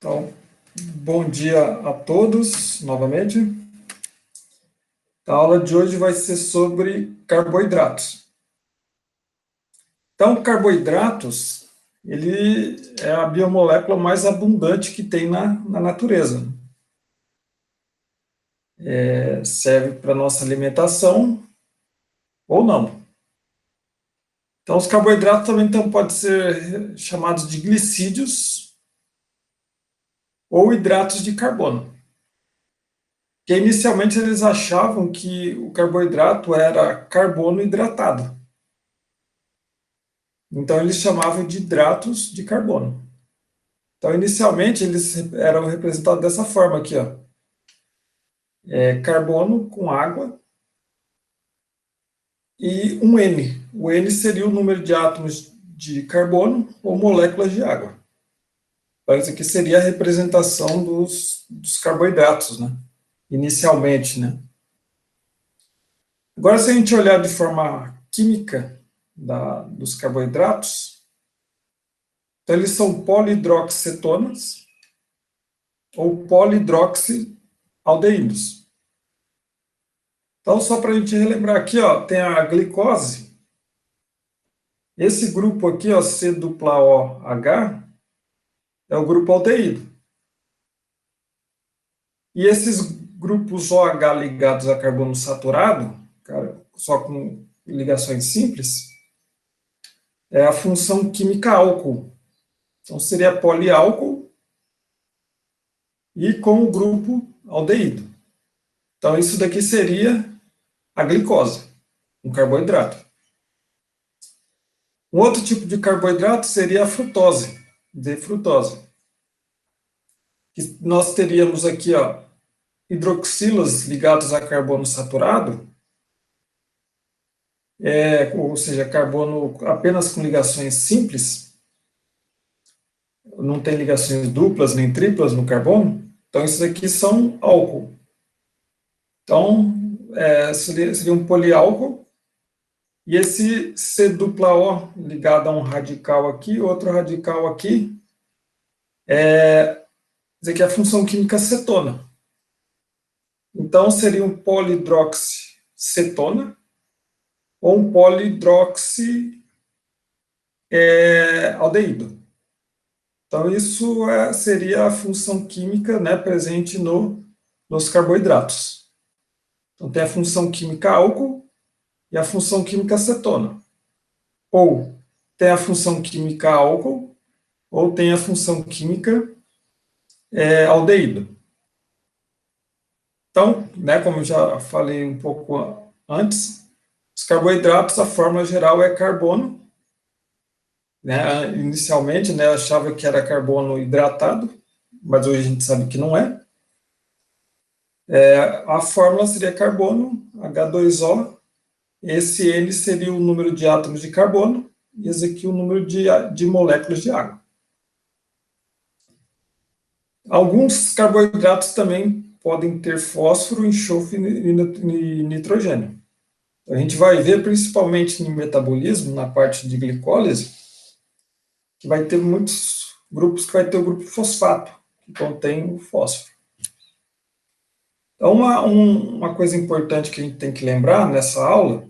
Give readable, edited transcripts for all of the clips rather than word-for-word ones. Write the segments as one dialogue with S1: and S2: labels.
S1: Então, bom dia a todos, novamente. A aula de hoje vai ser sobre carboidratos. Então, carboidratos, ele é a biomolécula mais abundante que tem na natureza. Serve para nossa alimentação ou não. Então, os carboidratos também podem ser chamados de glicídios ou hidratos de carbono. Que inicialmente eles achavam que o carboidrato era carbono hidratado. Então, eles chamavam de hidratos de carbono. Então, inicialmente, eles eram representados dessa forma aqui, ó. Carbono com água e um N. O N seria o número de átomos de carbono ou moléculas de água. Então, isso aqui seria a representação dos carboidratos, né? Inicialmente, né? Agora, se a gente olhar de forma química dos carboidratos, então eles são polihidroxicetonas ou polihidroxialdeídos. Então, só para a gente relembrar aqui, ó, tem a glicose. Esse grupo aqui, ó, C-OH, é o grupo aldeído. E esses grupos OH ligados a carbono saturado, só com ligações simples, é a função química álcool. Então, seria poliálcool e com o grupo aldeído. Então, isso daqui seria a glicose, um carboidrato. Um outro tipo de carboidrato seria a frutose, D-frutose. Que nós teríamos aqui, ó, hidroxilas ligados a carbono saturado, ou seja, carbono apenas com ligações simples, não tem ligações duplas nem triplas no carbono, então esses aqui são álcool. Então, seria um poliálcool, e esse C-O ligado a um radical aqui, outro radical aqui, isso aqui é a função química cetona. Então, seria um polihidroxicetona ou um polihidroxialdeído. Então, isso seria a função química, né, presente nos carboidratos. Então, tem a função química álcool e a função química cetona. Ou tem a função química álcool, ou tem a função química aldeído. Então, né, como eu já falei um pouco antes, os carboidratos, a fórmula geral é carbono, né? Inicialmente, né, eu achava que era carbono hidratado, mas hoje a gente sabe que não é. A fórmula seria carbono, H2O, esse N seria o número de átomos de carbono, e esse aqui o número de moléculas de água. Alguns carboidratos também podem ter fósforo, enxofre e nitrogênio. A gente vai ver, principalmente no metabolismo, na parte de glicólise, que vai ter muitos grupos que vai ter o grupo fosfato, que contém o fósforo. Então, uma coisa importante que a gente tem que lembrar nessa aula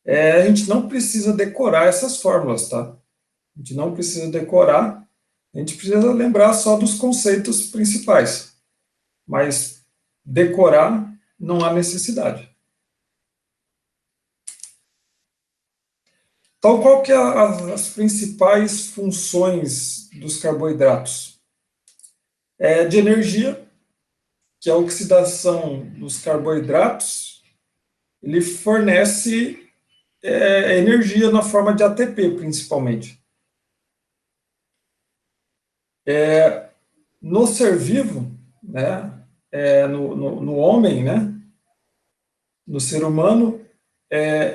S1: a gente não precisa decorar essas fórmulas, tá? A gente não precisa decorar, a gente precisa lembrar só dos conceitos principais. Mas decorar não há necessidade. Então, qual que é as principais funções dos carboidratos? De energia, que a oxidação dos carboidratos, ele fornece energia na forma de ATP, principalmente. No ser vivo, né, no homem, né, no ser humano,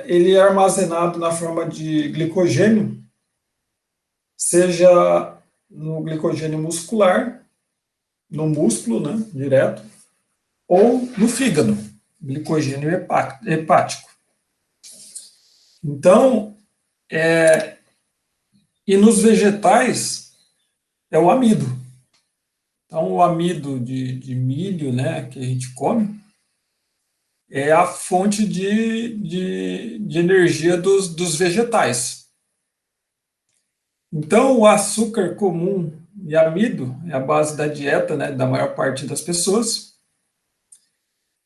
S1: ele é armazenado na forma de glicogênio, seja no glicogênio muscular, no músculo, né, direto, ou no fígado, glicogênio hepático. Então, e nos vegetais é o amido. Então, o amido de milho, né, que a gente come, é a fonte de energia dos vegetais. Então, o açúcar comum e amido é a base da dieta, né, da maior parte das pessoas.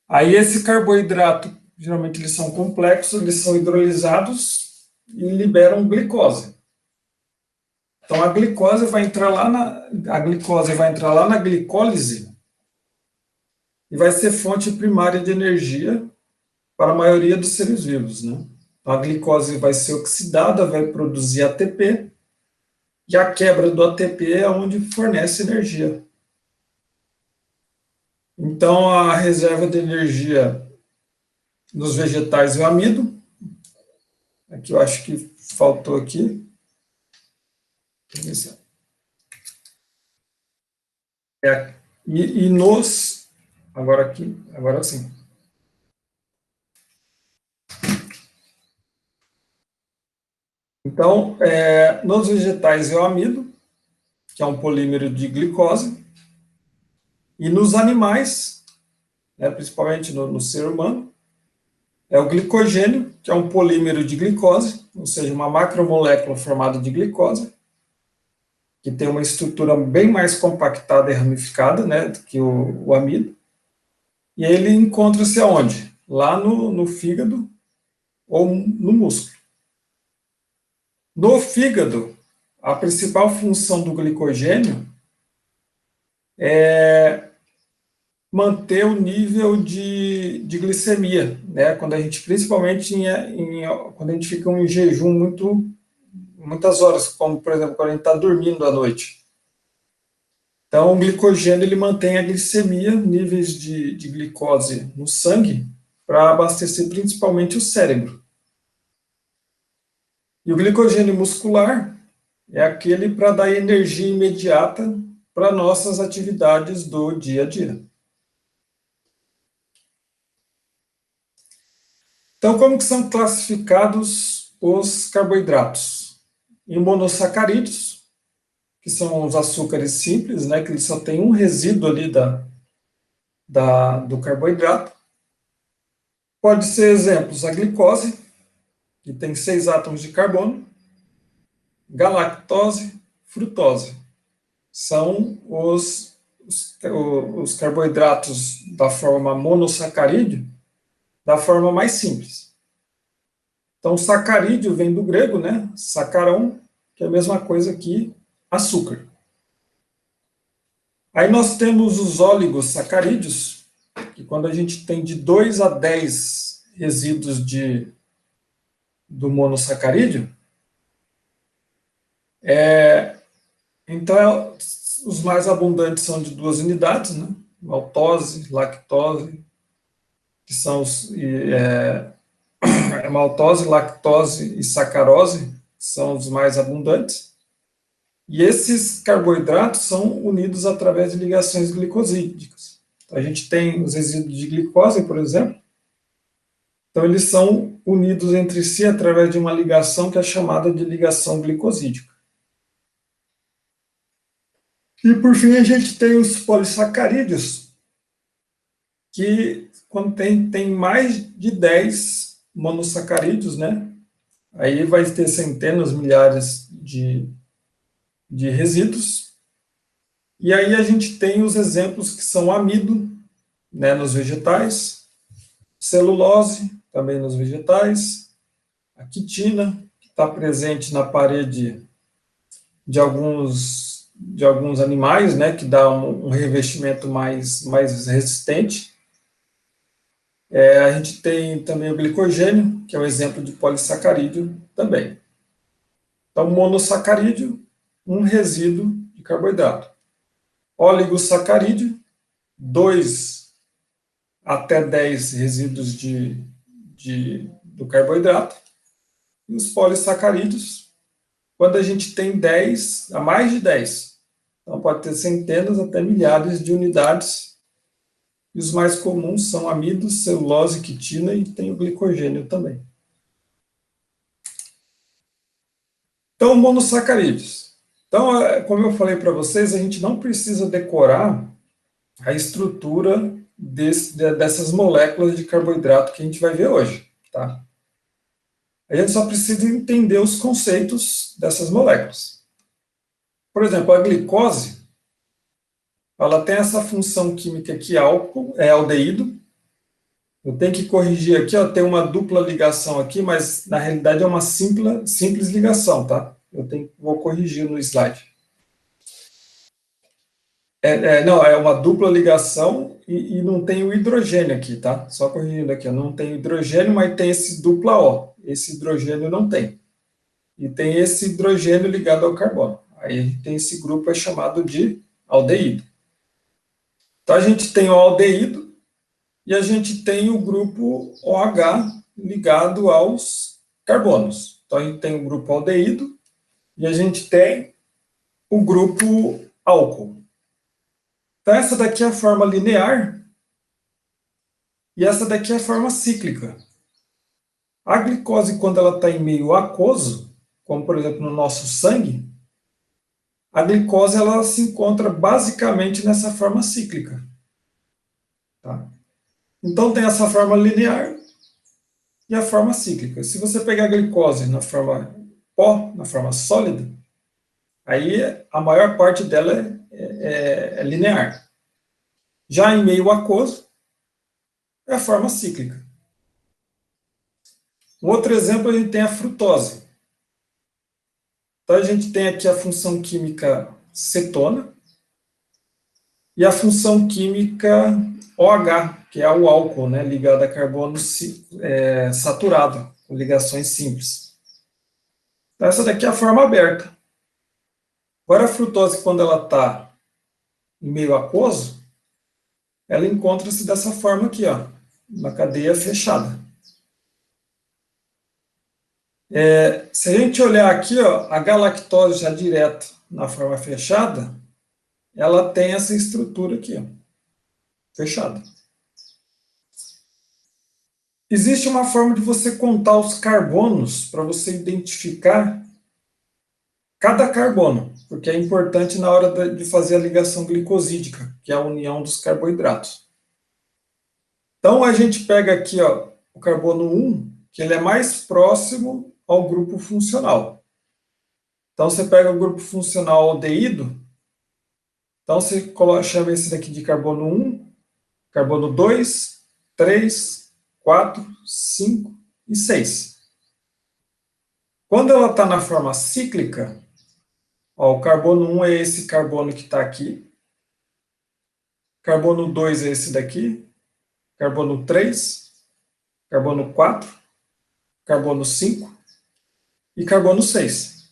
S1: Aí, esse carboidrato, geralmente eles são complexos, eles são hidrolisados e liberam glicose. Então, a glicose vai entrar lá na glicólise e vai ser fonte primária de energia para a maioria dos seres vivos, né? Então, a glicose vai ser oxidada, vai produzir ATP, e a quebra do ATP é onde fornece energia. Então, a reserva de energia nos vegetais é o amido. Aqui eu acho que faltou aqui. E nos... agora sim. Então, nos vegetais é o amido, que é um polímero de glicose, e nos animais, né, principalmente no ser humano, é o glicogênio, que é um polímero de glicose, ou seja, uma macromolécula formada de glicose, que tem uma estrutura bem mais compactada e ramificada, né, do que o amido. E ele encontra-se aonde? Lá no fígado ou no músculo. No fígado, a principal função do glicogênio é manter o nível de glicemia, né? Quando a gente, principalmente quando a gente fica em jejum muitas horas, como por exemplo quando a gente está dormindo à noite. Então, o glicogênio ele mantém a glicemia, níveis de glicose no sangue, para abastecer principalmente o cérebro. E o glicogênio muscular é aquele para dar energia imediata para nossas atividades do dia a dia. Então, como que são classificados os carboidratos? Em monossacarídeos, que são os açúcares simples, né, que eles só tem um resíduo ali do carboidrato. Pode ser exemplos, a glicose, que tem 6 átomos de carbono, galactose, frutose. São os carboidratos da forma monossacarídeo, da forma mais simples. Então, sacarídeo vem do grego, né? Sacarão, que é a mesma coisa que açúcar. Aí nós temos os oligosacarídeos, que quando a gente tem de 2 a 10 resíduos do monossacarídeo, então os mais abundantes são de 2 unidades, né? Maltose, lactose, que são maltose, lactose e sacarose, que são os mais abundantes. E esses carboidratos são unidos através de ligações glicosídicas. Então, a gente tem os resíduos de glicose, por exemplo. Então, eles são unidos entre si através de uma ligação que é chamada de ligação glicosídica. E, por fim, a gente tem os polissacarídeos, que quando tem mais de 10 monossacarídeos, né? Aí vai ter centenas, milhares de resíduos. E aí a gente tem os exemplos que são amido, né, nos vegetais, celulose, também nos vegetais, a quitina, que está presente na parede de alguns animais, né, que dá um revestimento mais resistente. A gente tem também o glicogênio, que é um exemplo de polissacarídeo também. Então, monossacarídeo, um resíduo de carboidrato. Oligosacarídeo, 2 até 10 resíduos do carboidrato. E os polissacarídeos, quando a gente tem 10 a mais de 10. Então, pode ter centenas até milhares de unidades. E os mais comuns são amido, celulose, quitina e tem o glicogênio também. Então, monossacarídeos. Então, como eu falei para vocês, a gente não precisa decorar a estrutura dessas moléculas de carboidrato que a gente vai ver hoje, tá? A gente só precisa entender os conceitos dessas moléculas. Por exemplo, a glicose, ela tem essa função química aqui, álcool, é aldeído. Eu tenho que corrigir aqui, ó, tem uma dupla ligação aqui, mas na realidade é uma simples ligação, tá? Vou corrigir no slide. Não, é uma dupla ligação e não tem o hidrogênio aqui, tá? Só corrigindo aqui, ó, não tem hidrogênio, mas tem esse dupla O. Esse hidrogênio não tem. E tem esse hidrogênio ligado ao carbono. Aí a gente tem esse grupo é chamado de aldeído. Então a gente tem o aldeído e a gente tem o grupo OH ligado aos carbonos. Então a gente tem o grupo aldeído e a gente tem o grupo álcool. Então essa daqui é a forma linear e essa daqui é a forma cíclica. A glicose, quando ela está em meio aquoso, como por exemplo no nosso sangue, a glicose ela se encontra basicamente nessa forma cíclica. Tá? Então tem essa forma linear e a forma cíclica. Se você pegar a glicose na forma pó, na forma sólida, aí a maior parte dela é linear. Já em meio aquoso, é a forma cíclica. Um outro exemplo, a gente tem a frutose. Então, a gente tem aqui a função química cetona e a função química OH, que é o álcool, né, ligado a carbono saturado, com ligações simples. Então, essa daqui é a forma aberta. Agora, a frutose, quando ela está em meio aquoso, ela encontra-se dessa forma aqui, ó, uma cadeia fechada. Se a gente olhar aqui, ó, a galactose já direto na forma fechada, ela tem essa estrutura aqui, ó, fechada. Existe uma forma de você contar os carbonos para você identificar cada carbono, porque é importante na hora de fazer a ligação glicosídica, que é a união dos carboidratos. Então a gente pega aqui, ó, o carbono 1, que ele é mais próximo ao grupo funcional. Então você pega o grupo funcional aldeído, então você chama esse daqui de carbono 1, carbono 2, 3, 4, 5 e 6. Quando ela está na forma cíclica, ó, o carbono 1 é esse carbono que está aqui, carbono 2 é esse daqui, carbono 3, carbono 4, carbono 5 e carbono 6.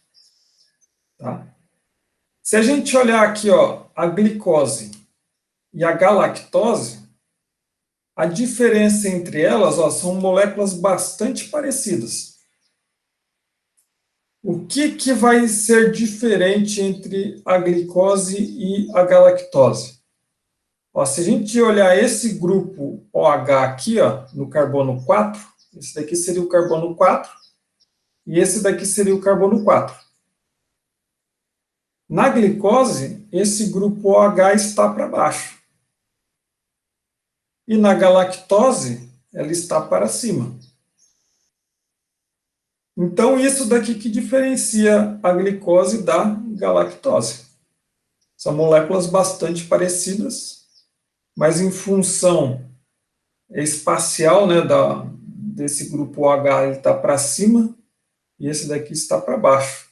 S1: Tá? Se a gente olhar aqui, ó, a glicose e a galactose, a diferença entre elas, ó, são moléculas bastante parecidas. O que vai ser diferente entre a glicose e a galactose? Ó, se a gente olhar esse grupo OH aqui, ó, no carbono 4, esse daqui seria o carbono 4 e esse daqui seria o carbono 4. Na glicose, esse grupo OH está para baixo. E na galactose, ela está para cima. Então, isso daqui que diferencia a glicose da galactose. São moléculas bastante parecidas, mas em função espacial, né, desse grupo OH, ele está para cima e esse daqui está para baixo.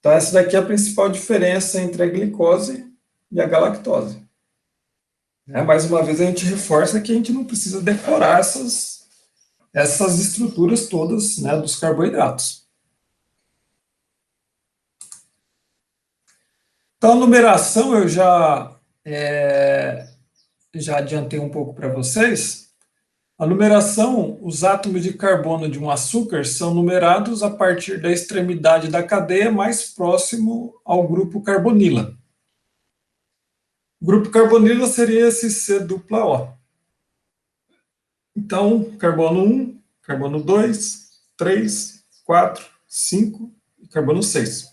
S1: Então, essa daqui é a principal diferença entre a glicose e a galactose. Mais uma vez, a gente reforça que a gente não precisa decorar essas estruturas todas, né, dos carboidratos. Então, a numeração eu já adiantei um pouco para vocês. A numeração, os átomos de carbono de um açúcar são numerados a partir da extremidade da cadeia mais próximo ao grupo carbonila. O grupo carbonila seria esse C-dupla-O. Então, carbono 1, carbono 2, 3, 4, 5 e carbono 6.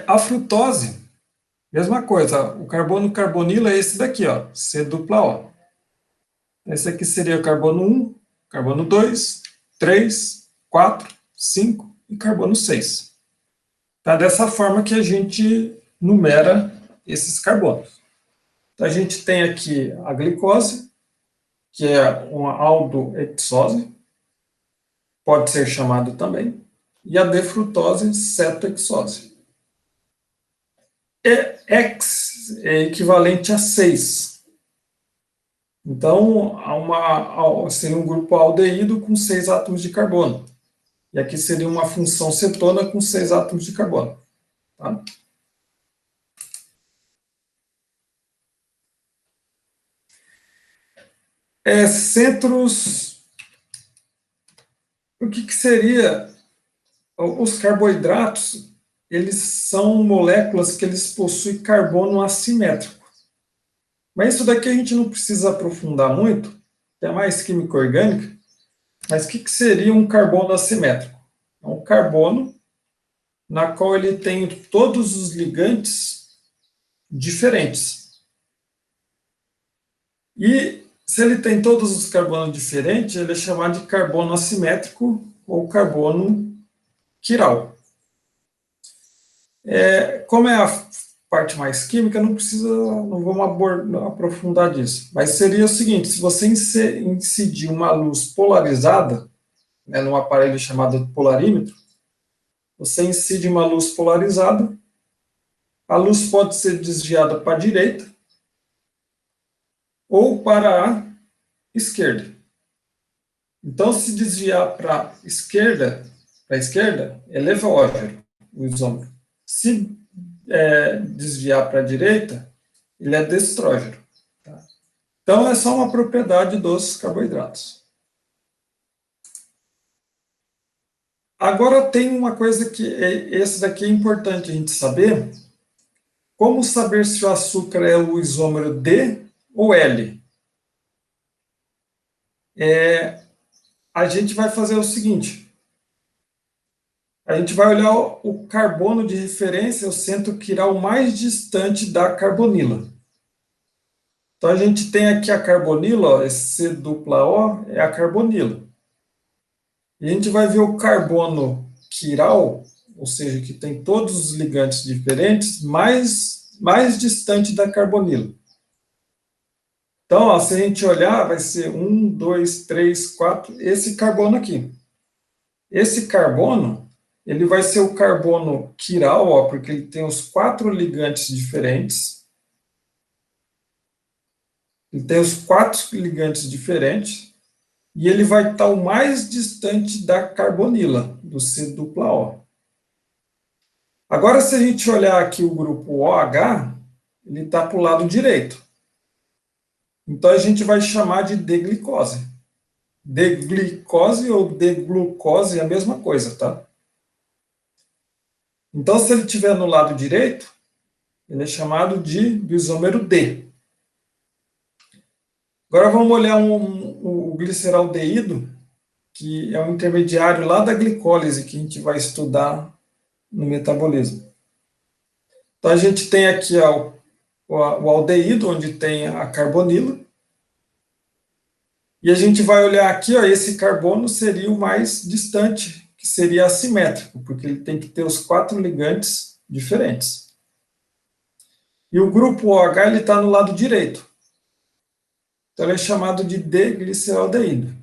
S1: A frutose, mesma coisa, o carbono carbonilo é esse daqui, ó, C-O. Esse aqui seria o carbono 1, carbono 2, 3, 4, 5 e carbono 6. Tá? Dessa forma que a gente numera esses carbonos. Então, a gente tem aqui a glicose, que é uma aldohexose, pode ser chamado também, e a defrutose, cetohexose. Hex é equivalente a 6. Então, seria um grupo aldeído com 6 átomos de carbono. E aqui seria uma função cetona com 6 átomos de carbono. Tá? Centros. O que seria? Os carboidratos, eles são moléculas que eles possuem carbono assimétrico. Mas isso daqui a gente não precisa aprofundar muito, é mais química orgânica. Mas o que seria um carbono assimétrico? É um carbono na qual ele tem todos os ligantes diferentes. E se ele tem todos os carbonos diferentes, ele é chamado de carbono assimétrico ou carbono quiral. Como é a parte mais química, não vamos aprofundar disso. Mas seria o seguinte, se você incidir uma luz polarizada, né, num aparelho chamado polarímetro, você incide uma luz polarizada, a luz pode ser desviada para a direita ou para a esquerda. Então, se desviar para a esquerda, é levógeno, o isômero. Se desviar para a direita, ele é destrógeno. Tá? Então, é só uma propriedade dos carboidratos. Agora, tem uma coisa que esse daqui é importante a gente saber. Como saber se o açúcar é o isômero D ou L? A gente vai fazer o seguinte. A gente vai olhar o carbono de referência, o centro quiral mais distante da carbonila. Então, a gente tem aqui a carbonila, ó, esse C-O é a carbonila. E a gente vai ver o carbono quiral, ou seja, que tem todos os ligantes diferentes, mais distante da carbonila. Então, ó, se a gente olhar, vai ser 1, 2, 3, 4, esse carbono aqui. Esse carbono, ele vai ser o carbono quiral, ó, porque ele tem os 4 ligantes diferentes. Ele tem os 4 ligantes diferentes. E ele vai estar o mais distante da carbonila, do C-O. Agora, se a gente olhar aqui o grupo OH, ele está para o lado direito. Então, a gente vai chamar de D-glicose. D-glicose ou D-glucose é a mesma coisa, tá? Então, se ele estiver no lado direito, ele é chamado do isômero D. Agora vamos olhar o gliceraldeído, que é um intermediário lá da glicólise, que a gente vai estudar no metabolismo. Então, a gente tem aqui o aldeído, onde tem a carbonila. E a gente vai olhar aqui, ó, esse carbono seria o mais distante, que seria assimétrico, porque ele tem que ter os 4 ligantes diferentes. E o grupo OH está no lado direito. Então, ele é chamado de D-gliceraldeído.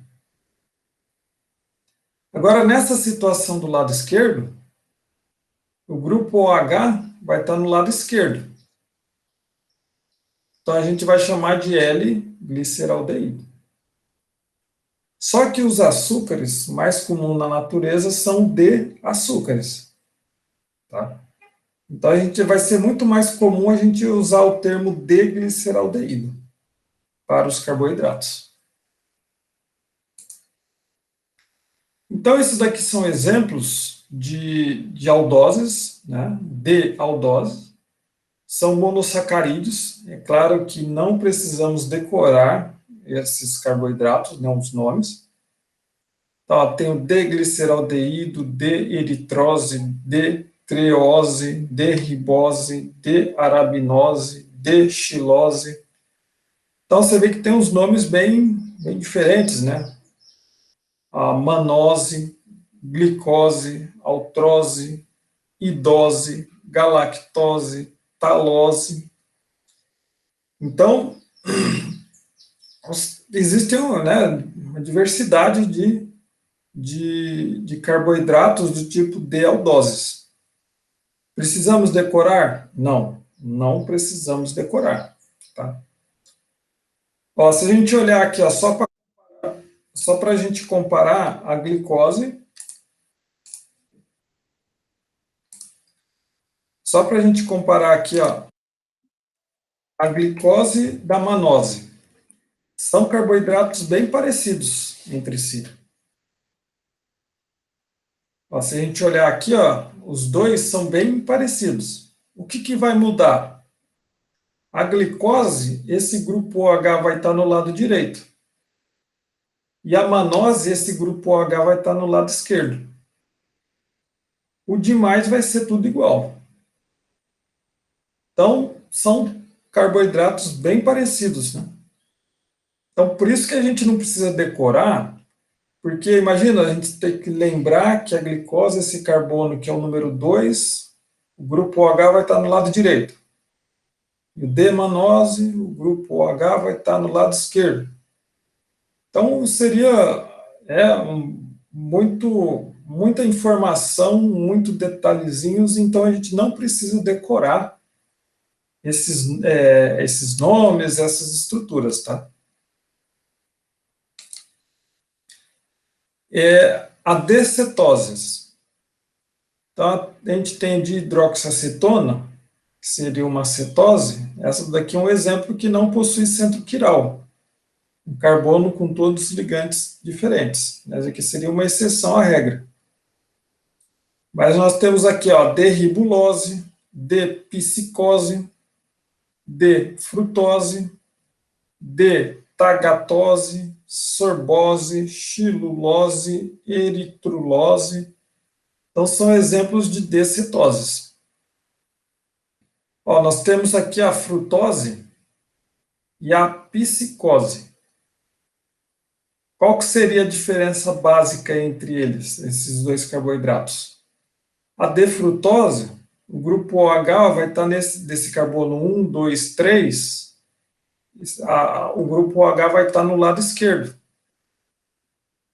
S1: Agora, nessa situação do lado esquerdo, o grupo OH vai estar no lado esquerdo. Então, a gente vai chamar de L-gliceraldeído. Só que os açúcares mais comuns na natureza são D-açúcares. Tá? Então, vai ser muito mais comum a gente usar o termo D-gliceraldeído para os carboidratos. Então, esses daqui são exemplos de aldoses, né? D-aldoses. São monossacarídeos. É claro que não precisamos decorar esses carboidratos, não os nomes. Então, tem o D-gliceraldeído, D-eritrose, treose, D-ribose, D-arabinose, D-xilose. Então, você vê que tem uns nomes bem diferentes, né? A manose, glicose, altrose, idose, galactose, talose. Então, existe uma diversidade de carboidratos do tipo D-aldoses. Precisamos decorar? Não, não precisamos decorar. Tá? Ó, se a gente olhar aqui, ó, só para a gente comparar a glicose, só para a gente comparar aqui, ó, a glicose da manose. São carboidratos bem parecidos entre si. Ó, se a gente olhar aqui, ó, os dois são bem parecidos. O que vai mudar? A glicose, esse grupo OH vai estar no lado direito. E a manose, esse grupo OH vai estar no lado esquerdo. O demais vai ser tudo igual. Então, são carboidratos bem parecidos, né? Então, por isso que a gente não precisa decorar, porque imagina, a gente tem que lembrar que a glicose, esse carbono que é o número 2, o grupo OH vai estar no lado direito. E o D-manose, o grupo OH vai estar no lado esquerdo. Então, seria muita informação, muito detalhezinhos, então a gente não precisa decorar esses nomes, essas estruturas, tá? A decetoses. Então, a gente tem de hidroxiacetona, que seria uma cetose. Essa daqui é um exemplo que não possui centro quiral. Um carbono com todos os ligantes diferentes. Essa aqui seria uma exceção à regra. Mas nós temos aqui, ó, D-ribulose, D-psicose, D-frutose, D-tagatose, sorbose, xilulose, eritrulose. Então, são exemplos de decetoses. Ó, nós temos aqui a frutose e a psicose. Qual que seria a diferença básica entre eles, esses dois carboidratos? A D-frutose, o grupo OH vai estar desse carbono 1, 2, 3, o grupo OH vai estar no lado esquerdo.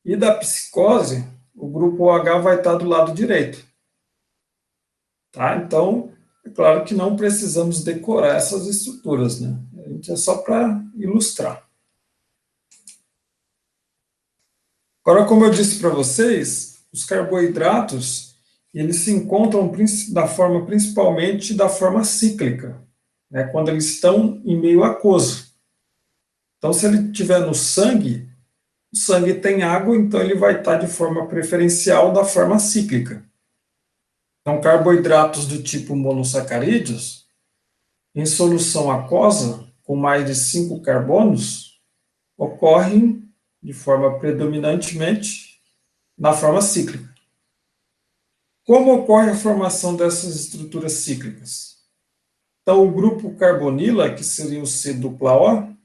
S1: E da psicose, o grupo OH vai estar do lado direito. Tá? Então, é claro que não precisamos decorar essas estruturas, né? A gente é só para ilustrar. Agora, como eu disse para vocês, os carboidratos, eles se encontram principalmente da forma cíclica, né, quando eles estão em meio aquoso. Então, se ele estiver no sangue, o sangue tem água, então ele vai estar de forma preferencial da forma cíclica. Então, carboidratos do tipo monossacarídeos, em solução aquosa, com mais de 5 carbonos, ocorrem de forma predominantemente na forma cíclica. Como ocorre a formação dessas estruturas cíclicas? Então, o grupo carbonila, que seria o C-O,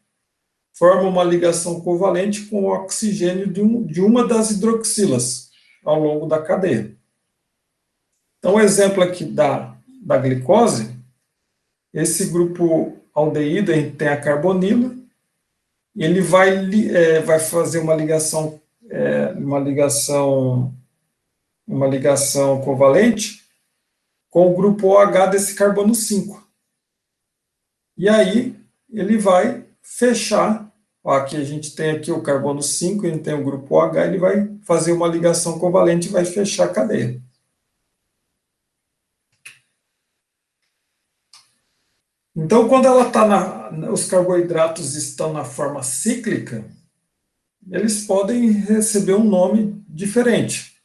S1: forma uma ligação covalente com o oxigênio de uma das hidroxilas ao longo da cadeia. Então, o exemplo aqui da glicose, esse grupo aldeído tem a carbonila, ele vai fazer uma ligação covalente com o grupo OH desse carbono 5. E aí ele vai fechar, ó, aqui a gente tem aqui o carbono 5, ele tem o grupo OH, ele vai fazer uma ligação covalente e vai fechar a cadeia. Então, quando os carboidratos estão na forma cíclica, eles podem receber um nome diferente.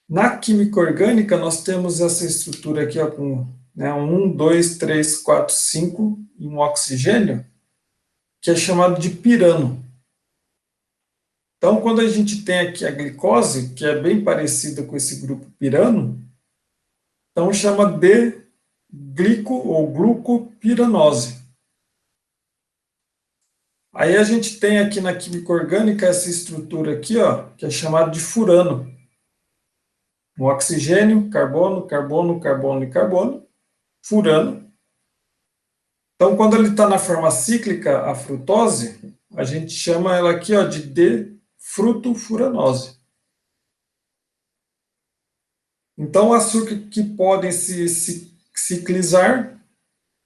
S1: Na química orgânica, nós temos essa estrutura aqui, ó, com 1, 2, 3, 4, 5 e um oxigênio, que é chamado de pirano. Então, quando a gente tem aqui a glicose, que é bem parecida com esse grupo pirano, Então, chama de ou glucopiranose. Aí a gente tem aqui na química orgânica essa estrutura aqui, ó, que é chamada de furano. Um oxigênio, carbono, carbono, carbono e carbono, furano. Então, quando ele está na forma cíclica, a frutose, a gente chama ela aqui, ó, de D-frutofuranose. Então, açúcares que podem se ciclizar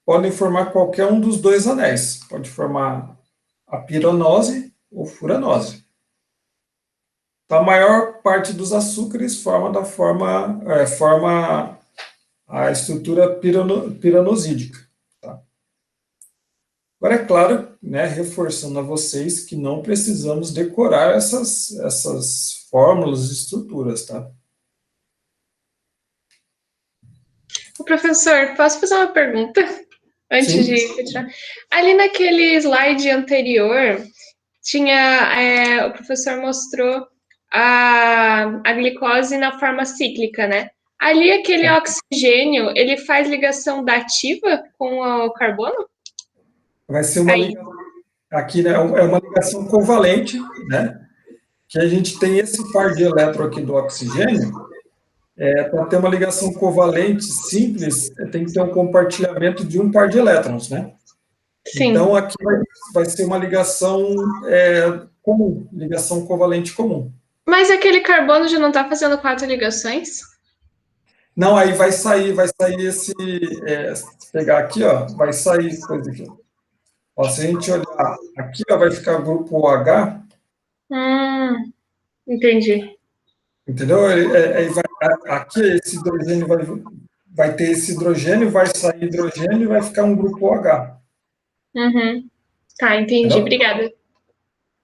S1: podem formar qualquer um dos dois anéis. Pode formar a piranose ou furanose. Então, a maior parte dos açúcares forma a estrutura piranosídica. Tá? Agora, é claro, né, reforçando a vocês que não precisamos decorar essas fórmulas e estruturas, tá?
S2: O professor, posso fazer uma pergunta antes
S1: Sim.
S2: de continuar? Ali naquele slide anterior, o professor mostrou a glicose na forma cíclica, né? Ali aquele oxigênio, ele faz ligação dativa com o carbono?
S1: Vai ser uma ligação, aqui, né, é uma ligação covalente, né? Que a gente tem esse par de elétron aqui do oxigênio. Para ter uma ligação covalente simples, tem que ter um compartilhamento de um par de elétrons, né?
S2: Sim.
S1: Então, aqui vai ser uma ligação comum, ligação covalente comum.
S2: Mas aquele carbono já não está fazendo 4 ligações?
S1: Não, aí vai sair esse... se pegar aqui, ó, vai sair coisa aqui. Ó, se a gente olhar aqui, ó, vai ficar grupo OH.
S2: Entendi.
S1: Entendeu? Aqui esse hidrogênio vai ter esse hidrogênio, vai sair hidrogênio e vai ficar um grupo OH.
S2: Uhum. Tá, entendi.
S1: Entendeu?
S2: Obrigada.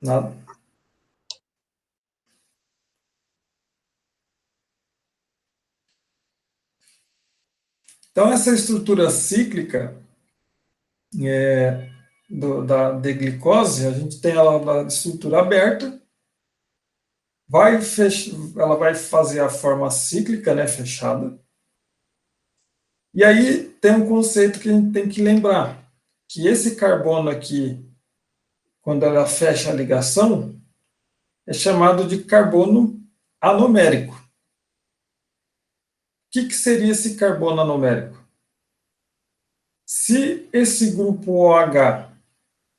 S1: Nada. Então, essa estrutura cíclica da glicose, a gente tem ela na estrutura aberta, ela vai fazer a forma cíclica, né, fechada. E aí tem um conceito que a gente tem que lembrar, que esse carbono aqui, quando ela fecha a ligação, é chamado de carbono anomérico. O que seria esse carbono anomérico? Se esse grupo OH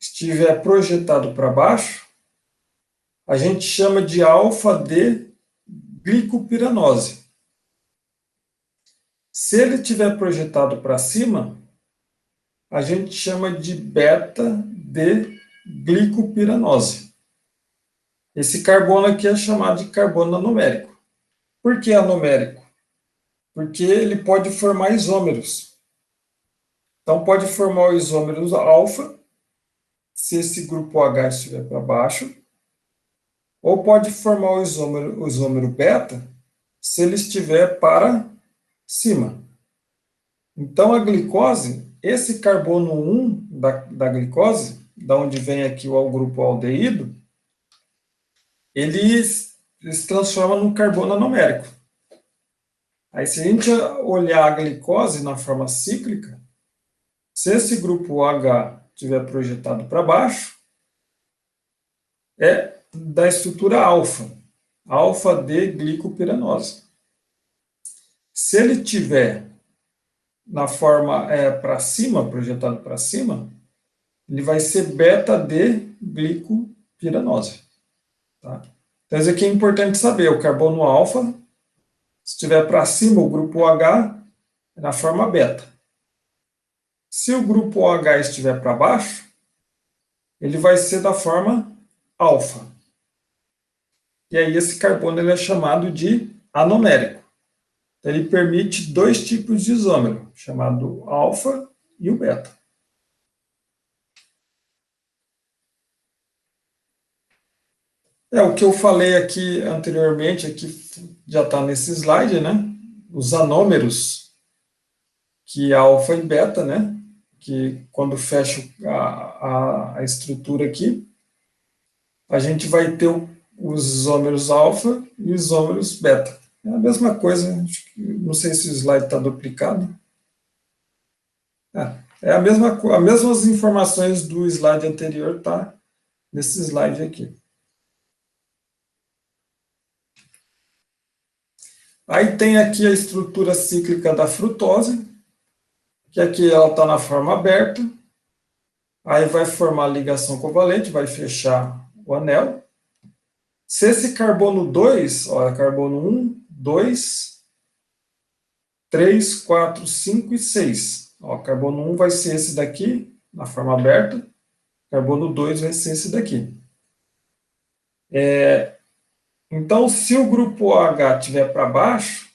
S1: estiver projetado para baixo, a gente chama de alfa-D glicopiranose. Se ele estiver projetado para cima, a gente chama de beta-D glicopiranose. Esse carbono aqui é chamado de carbono anomérico. Por que anomérico? Porque ele pode formar isômeros. Então, pode formar o isômero alfa, se esse grupo H estiver para baixo, ou pode formar o isômero beta, se ele estiver para cima. Então, a glicose, esse carbono 1 da glicose, da onde vem aqui o grupo aldeído, ele se transforma num carbono anomérico. Aí, se a gente olhar a glicose na forma cíclica, se esse grupo H estiver projetado para baixo, é da estrutura alfa, alfa-D glicopiranose. Se ele tiver na forma para cima, projetado para cima, ele vai ser beta-D glicopiranose. Tá? Então, isso aqui é importante saber. O carbono alfa, se estiver para cima, o grupo H é na forma beta. Se o grupo OH estiver para baixo, ele vai ser da forma alfa. E aí esse carbono ele é chamado de anomérico. Então, ele permite dois tipos de isômero, chamado alfa e o beta. O que eu falei aqui anteriormente, aqui já está nesse slide, né? Os anômeros, que é alfa e beta, né? Que quando fecha a estrutura aqui, a gente vai ter os isômeros alfa e os isômeros beta. É a mesma coisa, não sei se o slide está duplicado. É a mesma, as mesmas informações do slide anterior tá nesse slide aqui. Aí tem aqui a estrutura cíclica da frutose, que aqui ela está na forma aberta. Aí vai formar ligação covalente, vai fechar o anel. Se esse carbono 2, olha, carbono 1, 2, 3, 4, 5 e 6. Ó, carbono 1 vai ser esse daqui, na forma aberta. Carbono 2 vai ser esse daqui. Então, se o grupo H estiver para baixo,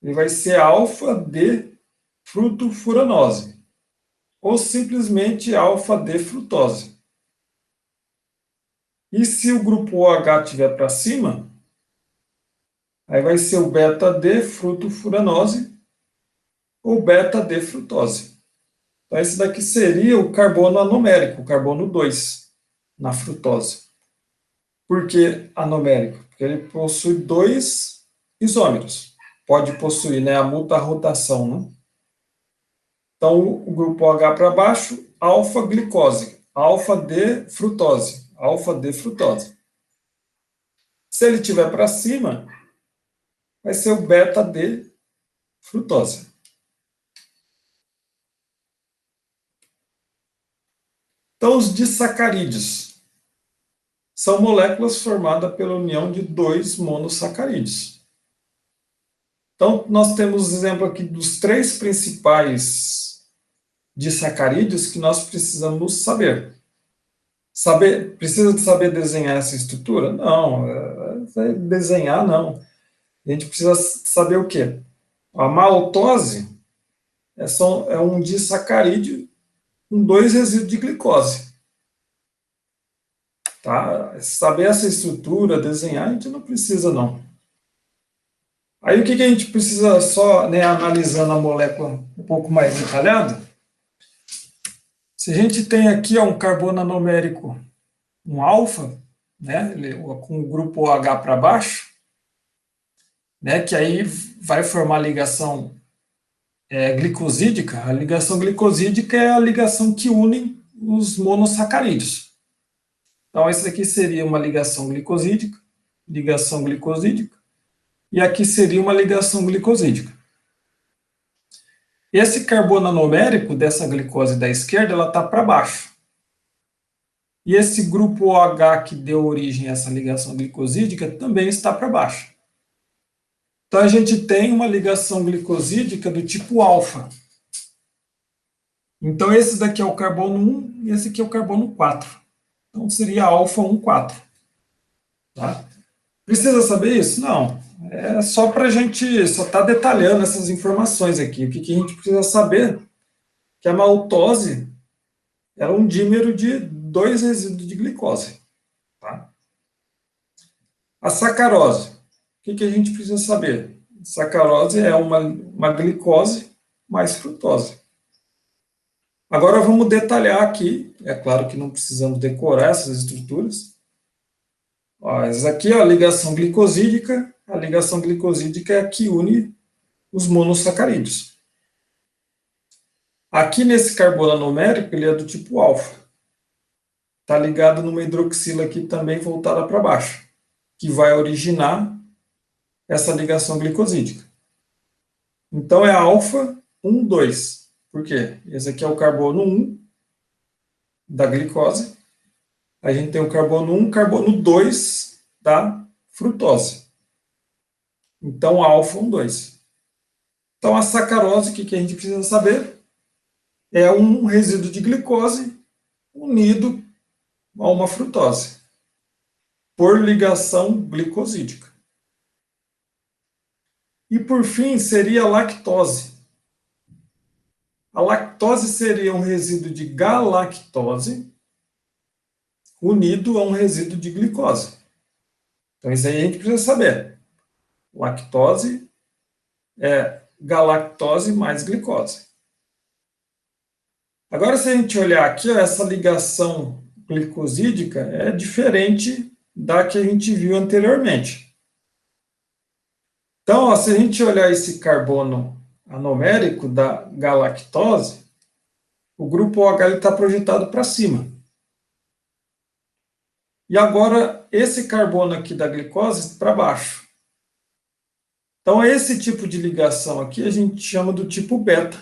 S1: ele vai ser alfa D frutofuranose, ou simplesmente alfa D frutose. E se o grupo OH estiver para cima, aí vai ser o beta D frutofuranose ou beta D frutose. Então, esse daqui seria o carbono anomérico, o carbono 2, na frutose. Por que anomérico? Porque ele possui 2 isômeros. Pode possuir, né, a multarrotação, né? Então, o grupo OH para baixo, alfa-glicose, alfa-D frutose, alfa-D frutose. Se ele estiver para cima, vai ser o beta-D frutose. Então, os disacarídeos são moléculas formadas pela união de 2 monossacarídeos. Então, nós temos exemplo aqui dos 3 principais disacarídeos que nós precisamos saber. Precisa de saber desenhar essa estrutura? Não, desenhar não. A gente precisa saber o quê? A maltose é um disacarídeo com 2 resíduos de glicose. Tá? Saber essa estrutura, desenhar, a gente não precisa não. Aí o que a gente precisa só, né, analisando a molécula um pouco mais detalhado? Se a gente tem aqui um carbono anomérico, um alfa, né, com o grupo OH para baixo, né, que aí vai formar ligação glicosídica. A ligação glicosídica é a ligação que une os monossacarídeos. Então, esse aqui seria uma ligação glicosídica, e aqui seria uma ligação glicosídica. Esse carbono anomérico dessa glicose da esquerda, ela está para baixo. E esse grupo OH que deu origem a essa ligação glicosídica também está para baixo. Então, a gente tem uma ligação glicosídica do tipo alfa. Então, esse daqui é o carbono 1 e esse aqui é o carbono 4. Então, seria alfa 1, 4. Tá? Precisa saber isso? Não. É só para a gente só estar detalhando essas informações aqui. O que a gente precisa saber? Que a maltose era um dímero de 2 resíduos de glicose. Tá? A sacarose. O que a gente precisa saber? Sacarose é uma glicose mais frutose. Agora vamos detalhar aqui. É claro que não precisamos decorar essas estruturas. Ó, essa aqui é a ligação glicosídica. A ligação glicosídica é a que une os monossacarídeos. Aqui nesse carbono anomérico, ele é do tipo alfa. Está ligado numa hidroxila aqui também voltada para baixo, que vai originar essa ligação glicosídica. Então é alfa 1, 2. Por quê? Esse aqui é o carbono 1 da glicose. A gente tem o carbono 1, carbono 2 da frutose. Então, alfa 1, 2. Então, a sacarose, o que a gente precisa saber? É um resíduo de glicose unido a uma frutose, por ligação glicosídica. E, por fim, seria a lactose. A lactose seria um resíduo de galactose unido a um resíduo de glicose. Então, isso aí a gente precisa saber. Lactose é galactose mais glicose. Agora, se a gente olhar aqui, ó, essa ligação glicosídica é diferente da que a gente viu anteriormente. Então, ó, se a gente olhar esse carbono anomérico da galactose, o grupo OH está projetado para cima. E agora, esse carbono aqui da glicose para baixo. Então, esse tipo de ligação aqui a gente chama do tipo beta.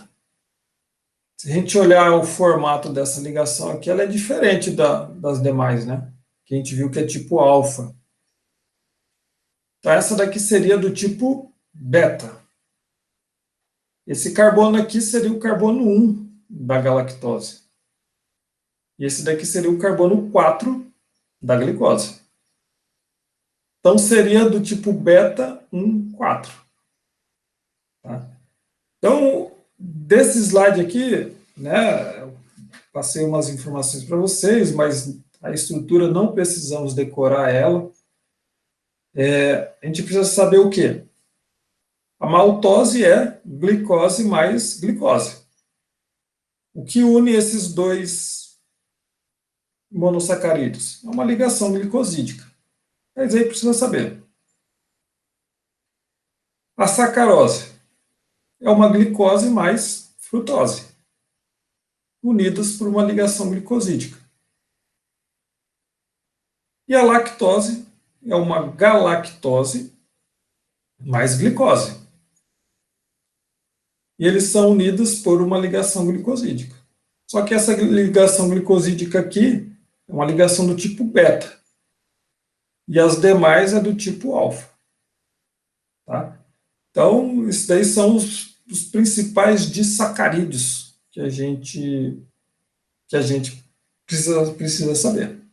S1: Se a gente olhar o formato dessa ligação aqui, ela é diferente das demais, né? Que a gente viu que é tipo alfa. Então, essa daqui seria do tipo beta. Esse carbono aqui seria o carbono 1 da galactose. E esse daqui seria o carbono 4 da glicose. Então, seria do tipo beta 1, 4. Tá? Então, desse slide aqui, né, eu passei umas informações para vocês, mas a estrutura não precisamos decorar ela. A gente precisa saber o quê? A maltose é glicose mais glicose. O que une esses dois monossacarídeos? É uma ligação glicosídica. Mas aí precisa saber. A sacarose é uma glicose mais frutose, unidas por uma ligação glicosídica. E a lactose é uma galactose mais glicose. E eles são unidos por uma ligação glicosídica. Só que essa ligação glicosídica aqui é uma ligação do tipo beta. E as demais é do tipo alfa. Tá? Então, esses daí são os principais disacarídeos que a gente precisa saber.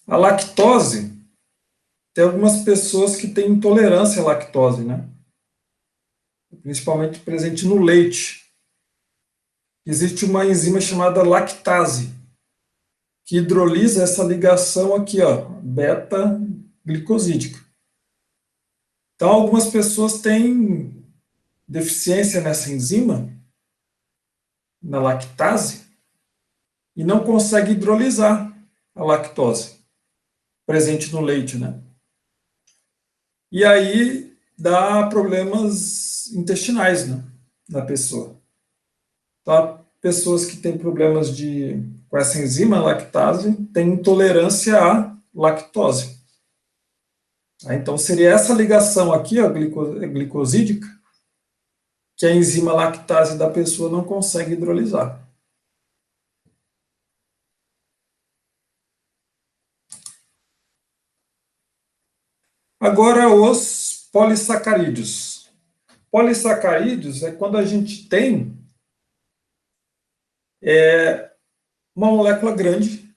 S1: A lactose, tem algumas pessoas que têm intolerância à lactose, né? Principalmente presente no leite. Existe uma enzima chamada lactase, que hidrolisa essa ligação aqui, ó, beta-glicosídica. Então, algumas pessoas têm deficiência nessa enzima, na lactase, e não conseguem hidrolisar a lactose presente no leite, né? E aí dá problemas intestinais, né, na pessoa. Então, pessoas que têm problemas com essa enzima lactase têm intolerância à lactose. Então, seria essa ligação aqui, ó, glicosídica, que a enzima lactase da pessoa não consegue hidrolisar. Agora, os polissacarídeos. Polissacarídeos é quando a gente tem uma molécula grande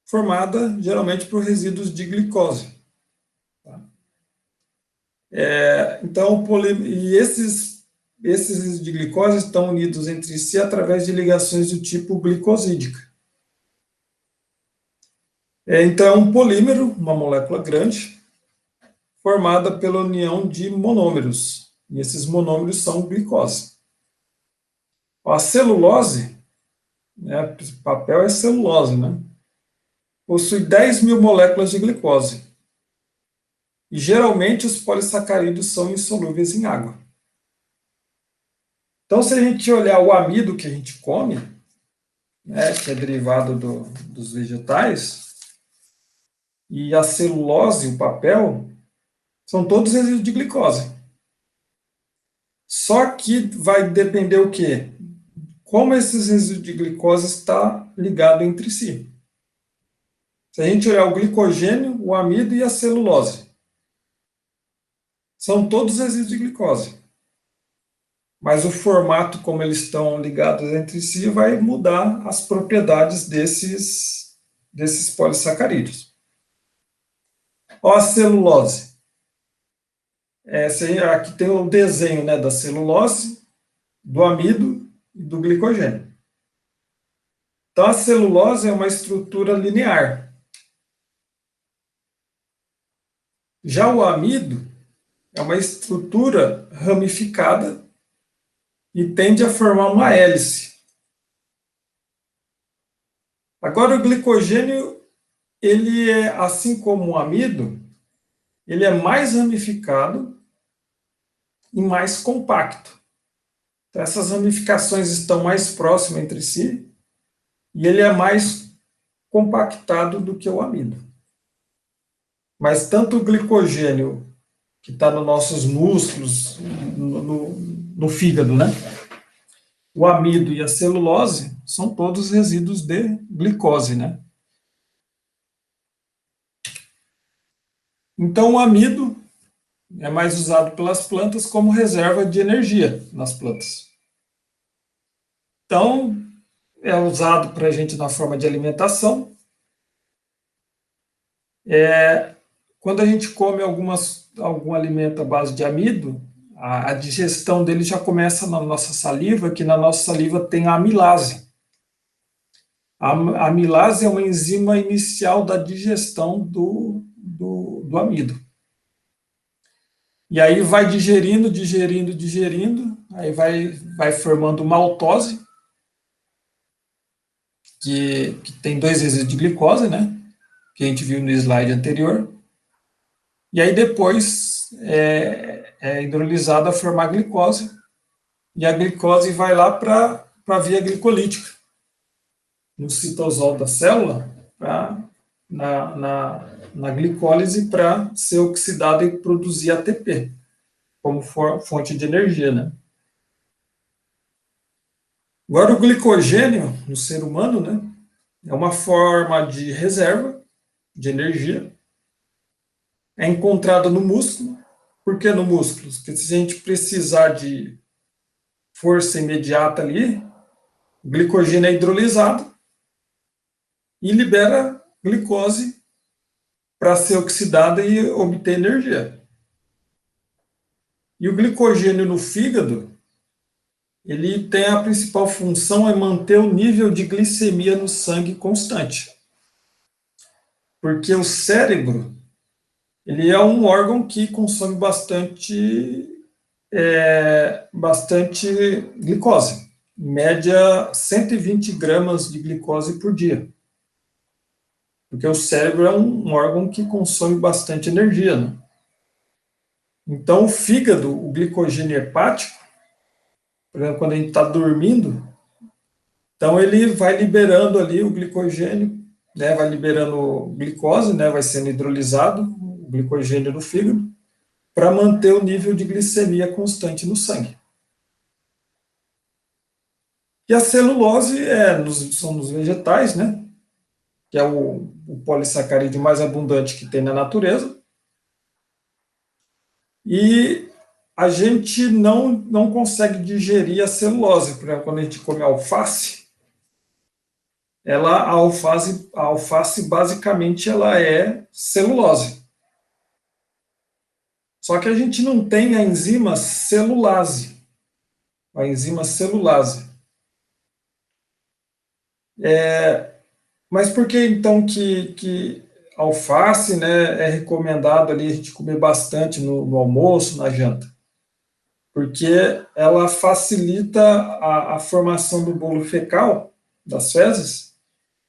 S1: formada geralmente por resíduos de glicose. Tá? Então, e esses resíduos de glicose estão unidos entre si através de ligações do tipo glicosídica. Então, é um polímero, uma molécula grande, formada pela união de monômeros. E esses monômeros são glicose. A celulose, né, o papel é celulose, né? Possui 10 mil moléculas de glicose. E geralmente os polissacarídeos são insolúveis em água. Então, se a gente olhar o amido que a gente come, né, que é derivado dos vegetais, e a celulose, o papel, são todos resíduos de glicose. Só que vai depender o quê? Como esses resíduos de glicose estão ligados entre si. Se a gente olhar o glicogênio, o amido e a celulose, são todos resíduos de glicose. Mas o formato como eles estão ligados entre si vai mudar as propriedades desses polissacarídeos. Ó, a celulose. Aqui tem o desenho, né, da celulose, do amido e do glicogênio. Então, a celulose é uma estrutura linear. Já o amido é uma estrutura ramificada e tende a formar uma hélice. Agora, o glicogênio, ele é, assim como o amido, ele é mais ramificado e mais compacto. Então, essas ramificações estão mais próximas entre si e ele é mais compactado do que o amido. Mas tanto o glicogênio que está nos nossos músculos, no fígado, né? O amido e a celulose são todos resíduos de glicose, né? Então, o amido é mais usado pelas plantas como reserva de energia nas plantas. Então, é usado para a gente na forma de alimentação. Quando a gente come algum alimento à base de amido, a digestão dele já começa na nossa saliva, que na nossa saliva tem a amilase. A amilase é uma enzima inicial da digestão do amido. E aí vai digerindo, aí vai formando maltose, que tem 2 resíduos de glicose, né? Que a gente viu no slide anterior. E aí depois é hidrolisada a formar glicose, e a glicose vai lá para a via glicolítica, no citosol da célula, na glicólise, para ser oxidada e produzir ATP, como fonte de energia, né? Agora, o glicogênio no ser humano, né, é uma forma de reserva de energia, é encontrada no músculo. Por que no músculo? Porque se a gente precisar de força imediata ali, o glicogênio é hidrolisado e libera glicose para ser oxidada e obter energia. E o glicogênio no fígado, ele tem a principal função é manter o nível de glicemia no sangue constante. Porque o cérebro, ele é um órgão que consome bastante glicose. Em média, 120 gramas de glicose por dia. Porque o cérebro é um órgão que consome bastante energia, né? Então, o fígado, o glicogênio hepático, por exemplo, quando a gente está dormindo, então ele vai liberando ali o glicogênio, né, vai liberando glicose, né, vai sendo hidrolisado o glicogênio no fígado, para manter o nível de glicemia constante no sangue. E a celulose são nos vegetais, né, que é o polissacarídeo mais abundante que tem na natureza, e a gente não consegue digerir a celulose. Por exemplo, quando a gente come alface, a alface basicamente ela é celulose. Só que a gente não tem a enzima celulase. A enzima celulase. Mas por que então que alface, né, é recomendado ali a gente comer bastante no almoço, na janta? Porque ela facilita a formação do bolo fecal, das fezes,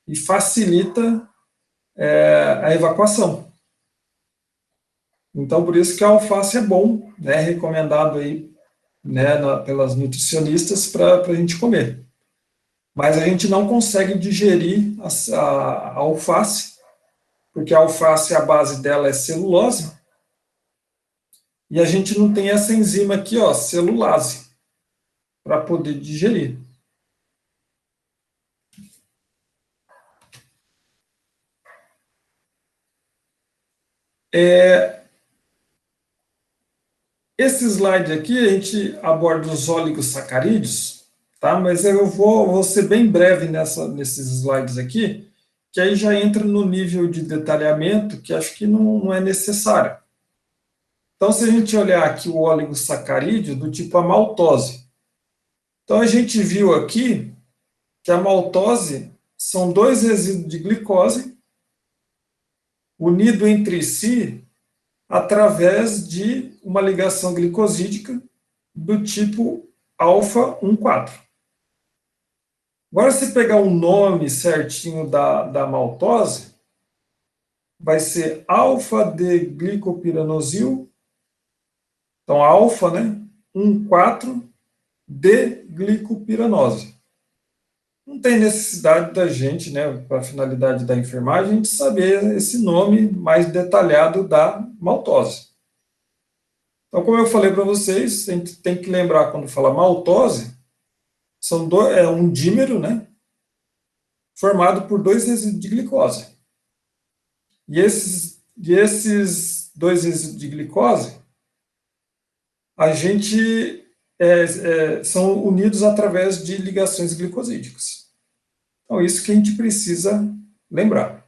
S1: e facilita a evacuação. Então, por isso que a alface é bom, né, recomendado aí, né, pelas nutricionistas para a gente comer. Mas a gente não consegue digerir a alface, porque a alface, a base dela é celulose, e a gente não tem essa enzima aqui, ó, celulase, para poder digerir. Esse slide aqui, a gente aborda os oligosacarídeos, tá? Mas eu vou ser bem breve nesses slides aqui, que aí já entra no nível de detalhamento que acho que não é necessário. Então, se a gente olhar aqui o oligosacarídeo do tipo a maltose, então a gente viu aqui que a maltose são 2 resíduos de glicose unidos entre si através de uma ligação glicosídica do tipo alfa 1,4. Agora, se pegar o nome certinho da maltose, vai ser alfa-D-glicopiranosil, então alfa, né, 1,4-D-glicopiranose. Não tem necessidade da gente, né, para a finalidade da enfermagem, a gente saber esse nome mais detalhado da maltose. Então, como eu falei para vocês, a gente tem que lembrar, quando fala maltose, é um dímero, né, formado por 2 resíduos de glicose. E esses 2 resíduos de glicose, a gente são unidos através de ligações glicosídicas. Então, isso que a gente precisa lembrar.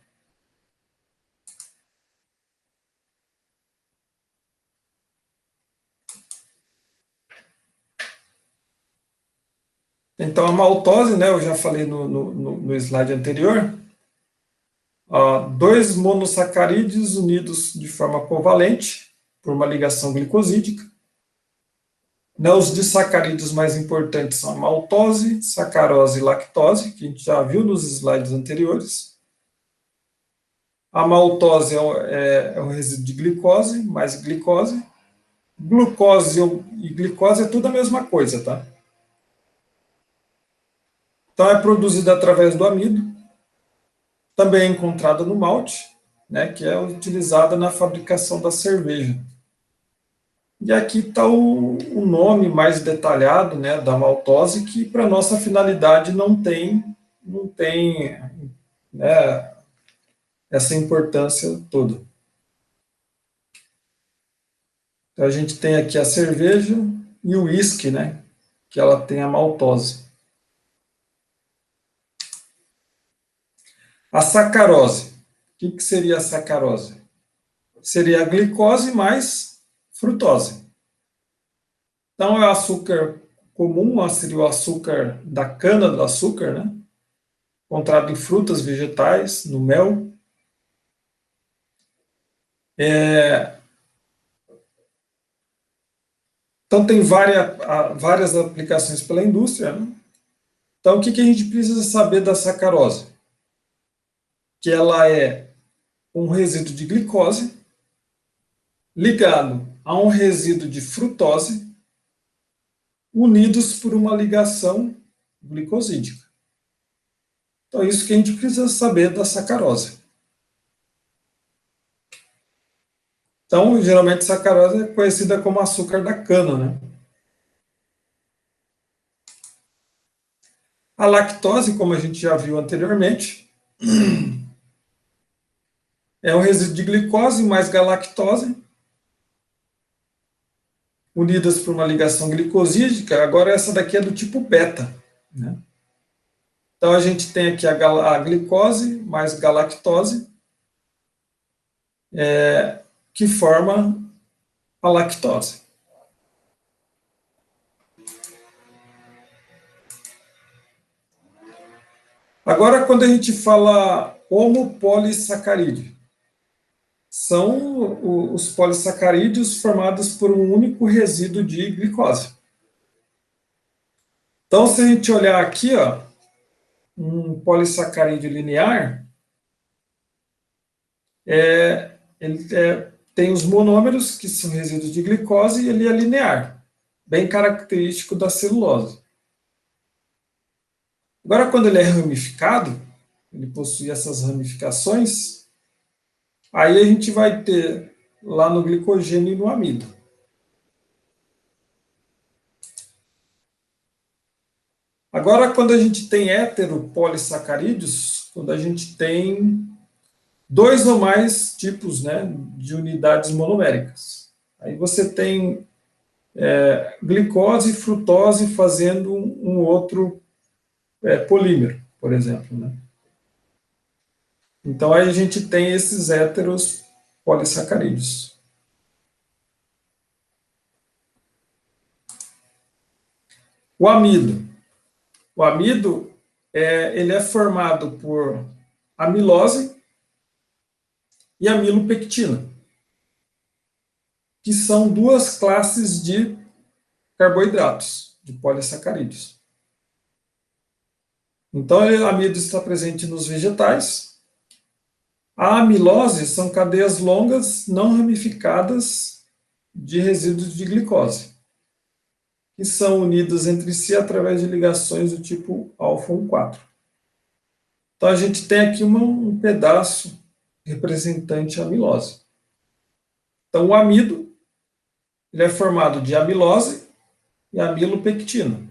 S1: Então, a maltose, né, eu já falei no slide anterior, 2 monossacarídeos unidos de forma covalente por uma ligação glicosídica. Né, os disacarídeos mais importantes são a maltose, sacarose e lactose, que a gente já viu nos slides anteriores. A maltose é um resíduo de glicose, mais glicose. Glucose e glicose é tudo a mesma coisa, tá? Então, é produzida através do amido, também é encontrada no malte, né, que é utilizada na fabricação da cerveja. E aqui está o nome mais detalhado, né, da maltose, que para nossa finalidade não tem né, essa importância toda. Então, a gente tem aqui a cerveja e o uísque, né, que ela tem a maltose. A sacarose. O que seria a sacarose? Seria a glicose mais frutose. Então, é o açúcar comum, seria o açúcar da cana do açúcar, né? Encontrado em frutas, vegetais, no mel. Então, tem várias aplicações pela indústria, né? Então, o que a gente precisa saber da sacarose? Que ela é um resíduo de glicose ligado a um resíduo de frutose unidos por uma ligação glicosídica. Então, é isso que a gente precisa saber da sacarose. Então, geralmente, sacarose é conhecida como açúcar da cana, né? A lactose, como a gente já viu anteriormente, é um resíduo de glicose mais galactose, unidas por uma ligação glicosídica. Agora, essa daqui é do tipo beta, né? Então, a gente tem aqui a glicose mais galactose, que forma a lactose. Agora, quando a gente fala homopolissacarídeo, são os polissacarídeos formados por um único resíduo de glicose. Então, se a gente olhar aqui, ó, um polissacarídeo linear, ele tem os monômeros, que são resíduos de glicose, e ele é linear, bem característico da celulose. Agora, quando ele é ramificado, ele possui essas ramificações, aí a gente vai ter lá no glicogênio e no amido. Agora, quando a gente tem heteropolissacarídeos, quando a gente tem 2 ou mais tipos, né, de unidades monoméricas. Aí você tem glicose e frutose fazendo um outro polímero, por exemplo, né? Então, aí a gente tem esses héteros polissacarídeos. O amido. O amido, ele é formado por amilose e amilopectina, que são 2 classes de carboidratos, de polissacarídeos. Então, o amido está presente nos vegetais, A amilose são cadeias longas não ramificadas de resíduos de glicose, que são unidas entre si através de ligações do tipo alfa 1,4. Então, a gente tem aqui um pedaço representante a amilose. Então, o amido ele é formado de amilose e amilopectina.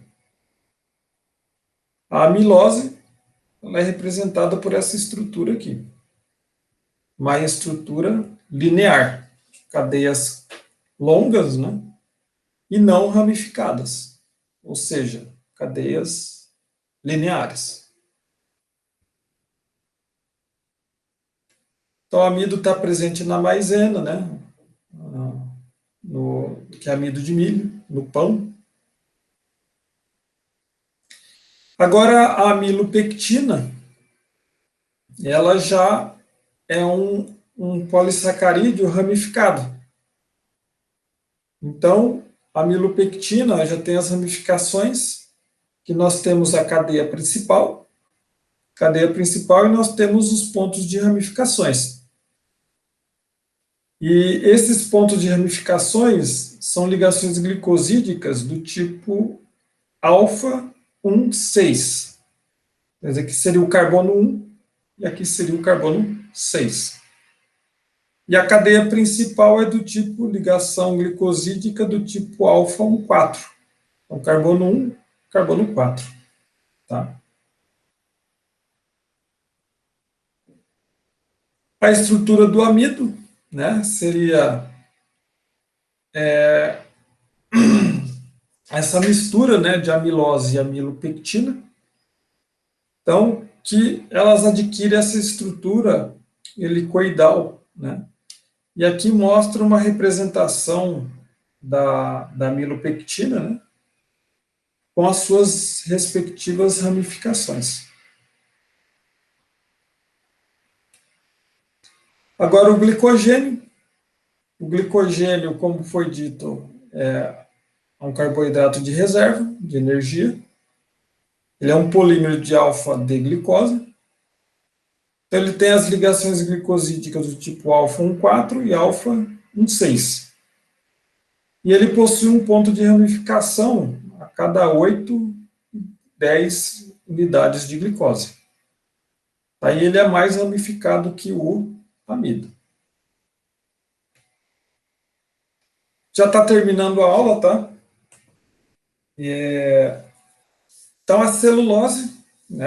S1: A amilose ela é representada por essa estrutura aqui. Uma estrutura linear, cadeias longas, né? E não ramificadas, ou seja, cadeias lineares. Então, o amido está presente na maisena, né? Que é amido de milho, no pão. Agora, a amilopectina, ela já é um polissacarídeo ramificado. Então, a amilopectina já tem as ramificações, que nós temos a cadeia principal, e nós temos os pontos de ramificações. E esses pontos de ramificações são ligações glicosídicas do tipo alfa 1,6. Quer dizer, aqui seria o carbono 1 e aqui seria o carbono 6. E a cadeia principal é do tipo ligação glicosídica do tipo alfa 1,4. Então, carbono 1, carbono 4. Tá? A estrutura do amido, né, seria essa mistura, né, de amilose e amilopectina. Então, que elas adquirem essa estrutura helicoidal, né? E aqui mostra uma representação da amilopectina, né, com as suas respectivas ramificações. Agora, o glicogênio. O glicogênio, como foi dito, é um carboidrato de reserva, de energia. Ele é um polímero de alfa-D-glicose. Então, ele tem as ligações glicosídicas do tipo alfa 1,4 e alfa 1,6. E ele possui um ponto de ramificação a cada 8, 10 unidades de glicose. Aí ele é mais ramificado que o amido. Já está terminando a aula, tá? Então, a celulose, né,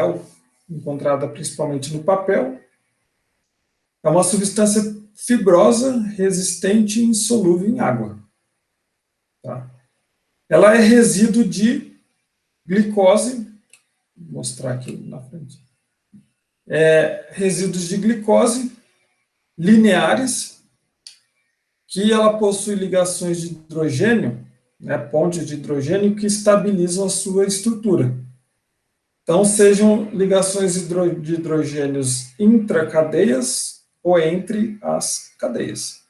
S1: encontrada principalmente no papel, é uma substância fibrosa, resistente e insolúvel em água. Tá? Ela é resíduo de glicose, vou mostrar aqui na frente. Resíduos de glicose lineares, que ela possui ligações de hidrogênio, né, pontes de hidrogênio que estabilizam a sua estrutura. Então, sejam ligações de hidrogênios intracadeias ou entre as cadeias.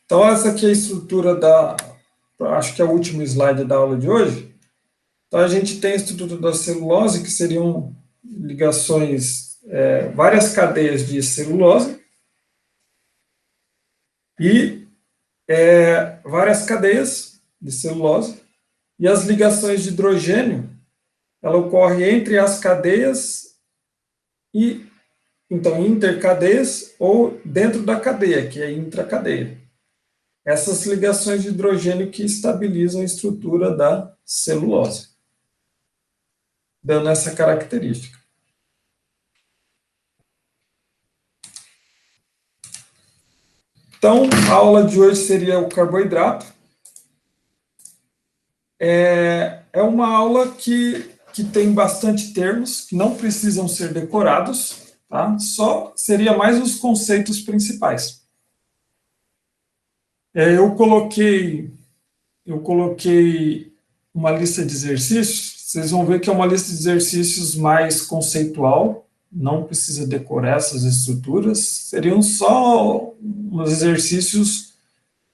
S1: Então, essa aqui é a estrutura acho que é o último slide da aula de hoje. Então, a gente tem a estrutura da celulose, que seriam ligações, várias cadeias de celulose, e várias cadeias de celulose, e as ligações de hidrogênio, ela ocorre entre as cadeias e, então, intercadeias ou dentro da cadeia, que é intracadeia. Essas ligações de hidrogênio que estabilizam a estrutura da celulose, dando essa característica. Então, a aula de hoje seria o carboidrato. É uma aula que tem bastante termos, que não precisam ser decorados, tá? Só seria mais os conceitos principais. Eu coloquei uma lista de exercícios. Vocês vão ver que é uma lista de exercícios mais conceitual, não precisa decorar essas estruturas, seriam só uns exercícios,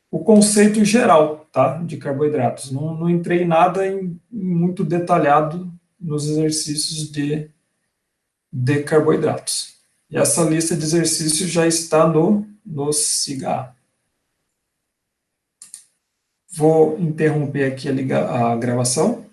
S1: o conceito geral, tá, de carboidratos. Não entrei nada muito detalhado nos exercícios de de carboidratos. E essa lista de exercícios já está no SIGA. Vou interromper aqui a gravação.